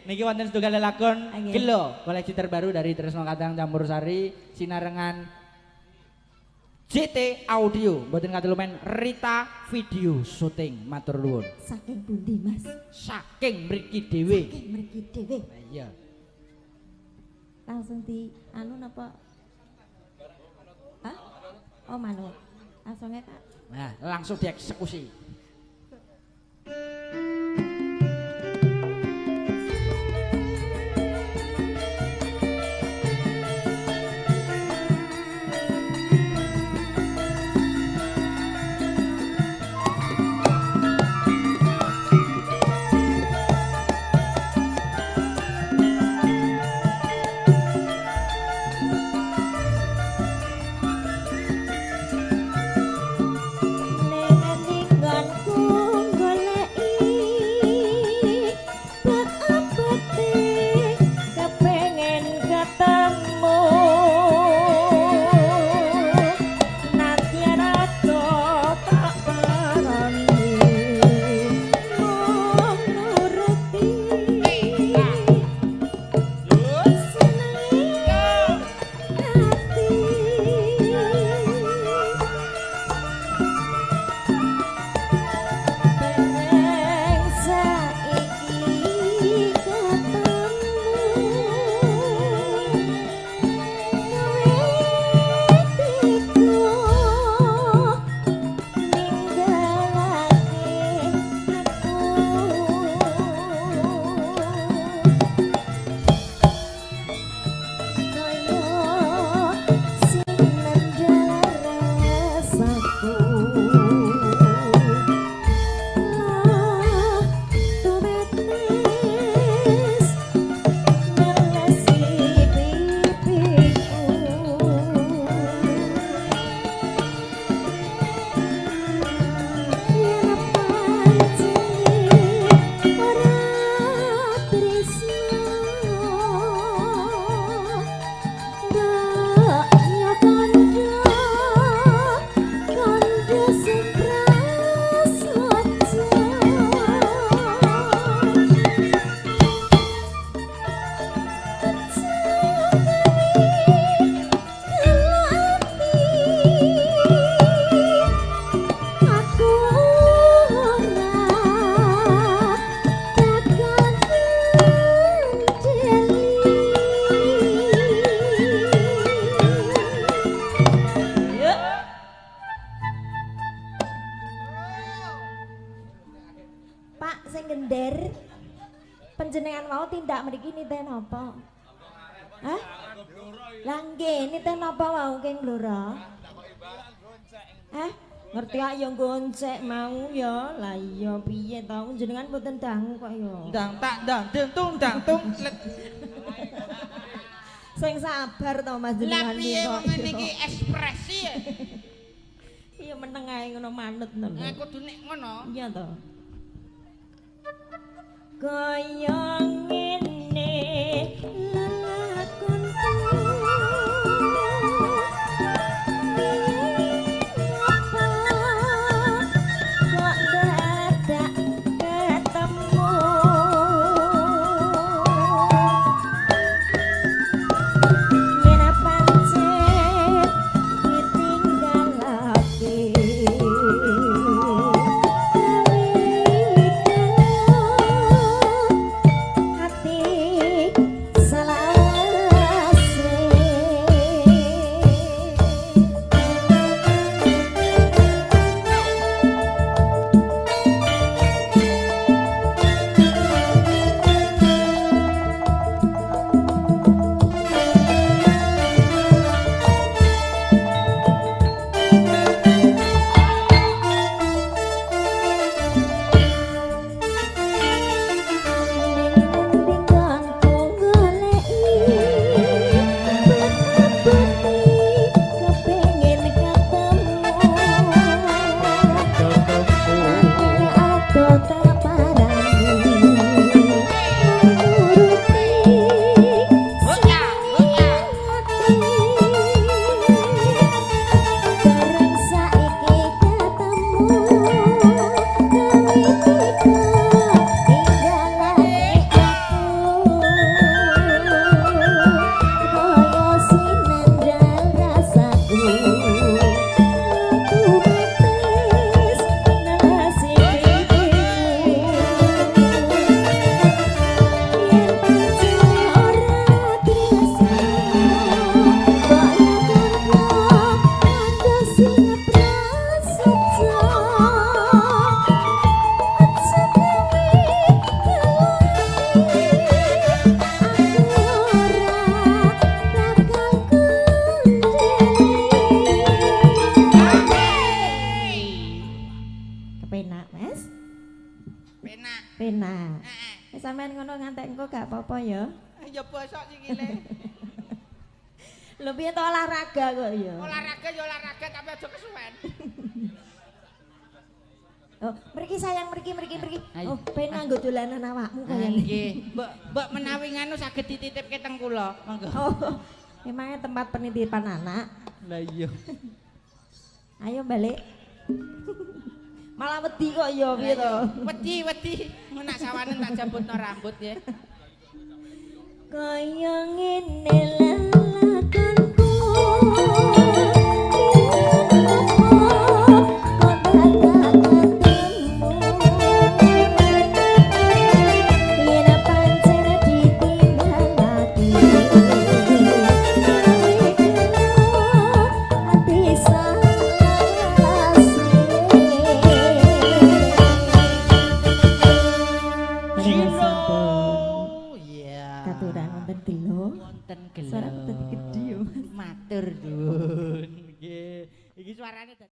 Niki wonten setunggal lelakon Gelo, koleksi terbaru dari Tresno Kadang Campursari, sinarengan JT Audio, mboten katulumen Rita Video Syuting, matur nuwun. Saking pundi, Mas? Saking mriki dhewe. Saking mriki dhewe. Iya. Langsung di anu napa? Hah? Oh, manut. Langsung Kak. Nah, langsung dieksekusi. Panjenengan mau tindak mriki niten apa? Hah? Lah nggih niten apa wau keng Blora? Hah? Ngerti ayo goncek mau ya. Lah iya piye ta jenengan mboten dangu kok ya. Ndang tak ndang tung let. Sing sabar to Mas jenengan. Lah piye wong ngene iki ekspresi ya. Iya meneng ae ngono manut ngono. Nah kudu nek ngono. Iya to. Kaya ngene lelakonku apa kok dadak ketemu yen pancen ditinggalake sampean ngono ngantek engko gak apa-apa ya. Ya bosok sikile. Lho piye to olahraga kok ya. Olahraga ya olahraga tapi aja kesuwen. Oh, mriki sayang mriki. Ayo. Oh, pengen nganggo dolanan awakmu kaya Nggih. Mbok menawi nganu saged dititipke teng kula. Monggo. Oh, emangnya tempat penitipan anak. Lah iya. Ayo balik. Malah wedi kok ya piye to. Wedi. Menak sawanen tak jambutno rambut ya. Kaya ngene lelakonku. Wonten gelo. Suara tadi gede yo. Matur nuwun. Nggih. Iki suarane